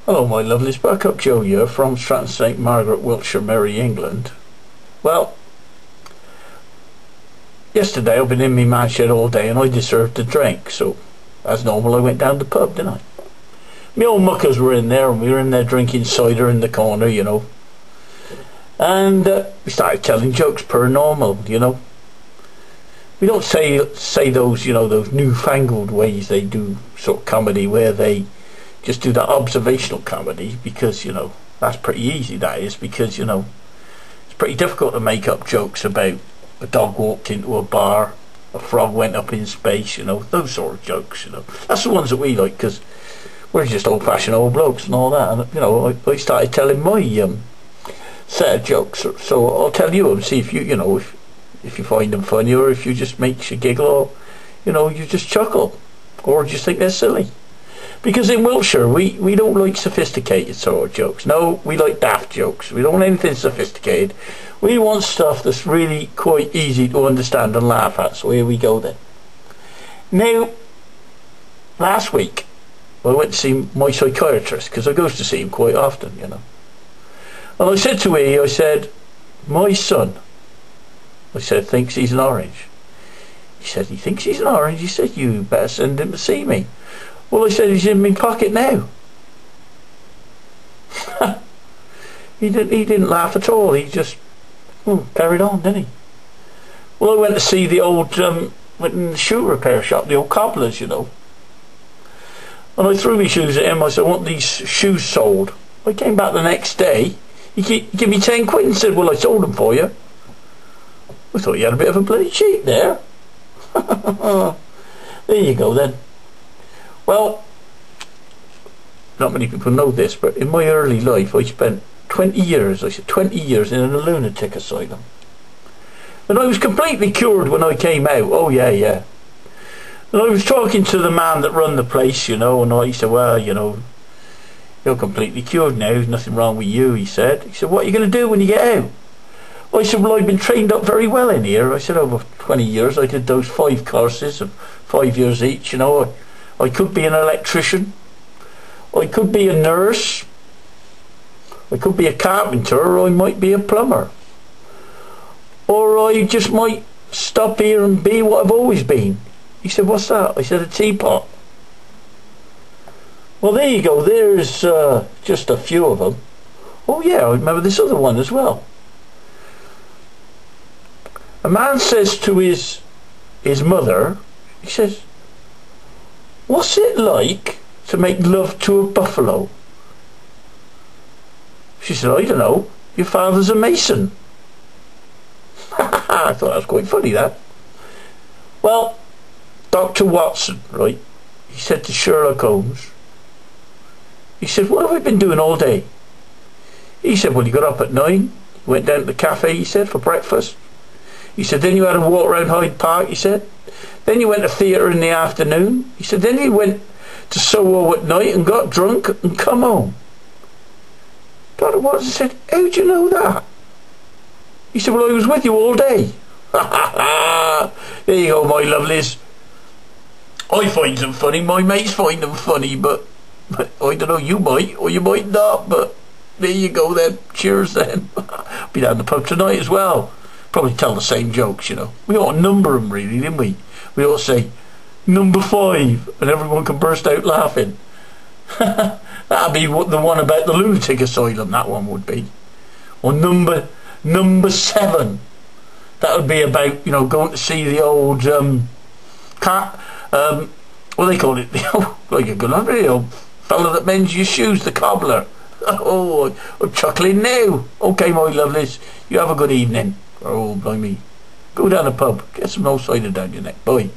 Hello my lovelies, Buttercup Joe here from Stratton St Margaret, Wiltshire, Merry, England. Well, yesterday I've been in my Manshed all day and I deserved a drink, so as normal I went down the pub, didn't I? My old muckers were in there and we were in there drinking cider in the corner, you know. And we started telling jokes per normal, you know. We don't say those, you know, those newfangled ways they do sort of comedy where they just do that observational comedy, because, you know, that's pretty easy, that is, because, you know, it's pretty difficult to make up jokes about a dog walked into a bar, a frog went up in space, you know, those sort of jokes, you know. That's the ones that we like, because we're just old-fashioned old blokes and all that. And, you know, I started telling my set of jokes, so I'll tell you and see if you, you know, if you find them funny, or if you just makes you giggle, or, you know, you just chuckle, or just think they're silly. Because in Wiltshire, we don't like sophisticated sort of jokes. No, we like daft jokes. We don't want anything sophisticated. We want stuff that's really quite easy to understand and laugh at. So here we go then. Now, last week, I went to see my psychiatrist, because I goes to see him quite often, you know. And I said to her, I said, my son, I said, thinks he's an orange. He said, he thinks he's an orange? He said, you better send him to see me. Well, I said, he's in my pocket now. He didn't laugh at all. He just carried on, didn't he? Well, I went to see the old went in the shoe repair shop, the old cobblers, you know. And I threw my shoes at him. I said, I want these shoes sold. I came back the next day. He gave me 10 quid and said, well, I sold them for you. I thought you had a bit of a bloody cheat there. There you go then. Well, not many people know this, but in my early life I spent 20 years in a lunatic asylum. And I was completely cured when I came out. Oh yeah. And I was talking to the man that run the place, you know, and he said, well, you know, you're completely cured now, there's nothing wrong with you, he said. He said, what are you going to do when you get out? I said, well, I've been trained up very well in here. I said, over 20 years I did those 5 courses of 5 years each, you know. I could be an electrician, I could be a nurse, I could be a carpenter, or I might be a plumber, or I just might stop here and be what I've always been. He said, what's that? I said, a teapot. Well, there you go, there's just a few of them. Oh yeah, I remember this other one as well. A man says to his mother, he says, what's it like to make love to a buffalo? She said, I don't know, your father's a mason. I thought that was quite funny, that. Well, Dr. Watson, right, he said to Sherlock Holmes, he said, what have I been doing all day? He said, well, you got up at 9, went down to the cafe, he said, for breakfast. He said, then you had a walk around Hyde Park, he said. Then you went to theatre in the afternoon. He said, then you went to Soho at night and got drunk and come home. Dr. Watson said, how'd you know that? He said, well, I was with you all day. There you go, my lovelies. I find them funny, my mates find them funny, but I don't know, you might or you might not, but there you go then. Cheers then. Be down the pub tonight as well. Probably tell the same jokes, you know. We ought to number them really, didn't we? We ought to say number 5 and everyone can burst out laughing. That'd be what the one about the lunatic asylum, that one would be. Or number 7. That would be about, you know, going to see the old what do they call it? Like a good one, the old fella that mends your shoes, the cobbler. Oh, I'm chuckling now. Okay, my lovelies, you have a good evening. Oh, blimey. Go down the pub, get some no cider down your neck. Bye.